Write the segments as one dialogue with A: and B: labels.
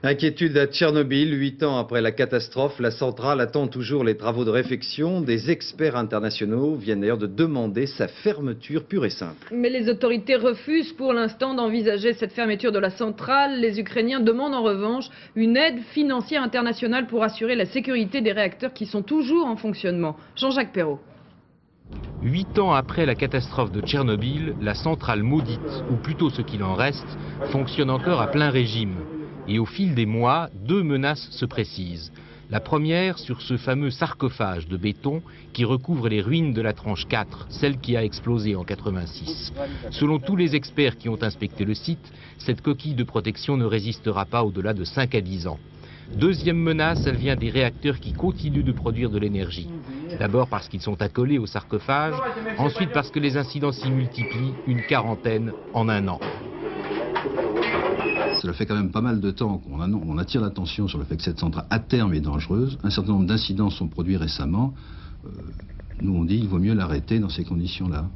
A: Inquiétude à Tchernobyl, 8 ans après la catastrophe, la centrale attend toujours les travaux de réfection. Des experts internationaux viennent d'ailleurs de demander sa fermeture pure et simple.
B: Mais les autorités refusent pour l'instant d'envisager cette fermeture de la centrale. Les Ukrainiens demandent en revanche une aide financière internationale pour assurer la sécurité des réacteurs qui sont toujours en fonctionnement. Jean-Jacques Perrault.
C: 8 ans après la catastrophe de Tchernobyl, la centrale maudite, ou plutôt ce qu'il en reste, fonctionne encore à plein régime. Et au fil des mois, deux menaces se précisent. La première sur ce fameux sarcophage de béton qui recouvre les ruines de la tranche 4, celle qui a explosé en 86. Selon tous les experts qui ont inspecté le site, cette coquille de protection ne résistera pas au-delà de 5 à 10 ans. Deuxième menace, elle vient des réacteurs qui continuent de produire de l'énergie. D'abord parce qu'ils sont accolés au sarcophage, ensuite parce que les incidents s'y multiplient, une quarantaine en un an.
D: Cela fait quand même pas mal de temps qu'on attire l'attention sur le fait que cette centrale à terme est dangereuse. Un certain nombre d'incidents sont produits récemment. Nous on dit qu'il vaut mieux l'arrêter dans ces conditions-là.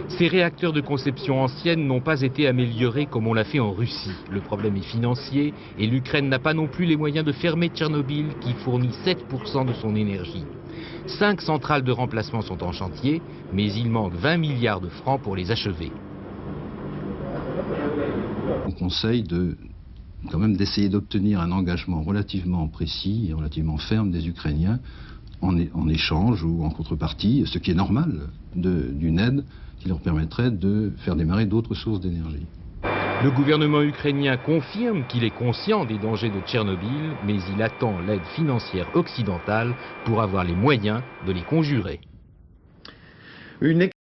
C: Ces réacteurs de conception ancienne n'ont pas été améliorés comme on l'a fait en Russie. Le problème est financier et l'Ukraine n'a pas non plus les moyens de fermer Tchernobyl qui fournit 7% de son énergie. 5 centrales de remplacement sont en chantier, mais il manque 20 milliards de francs pour les achever.
D: On conseille quand même d'essayer d'obtenir un engagement relativement précis et relativement ferme des Ukrainiens en échange ou en contrepartie, ce qui est normal, d'une aide qui leur permettrait de faire démarrer d'autres sources d'énergie.
C: Le gouvernement ukrainien confirme qu'il est conscient des dangers de Tchernobyl, mais il attend l'aide financière occidentale pour avoir les moyens de les conjurer.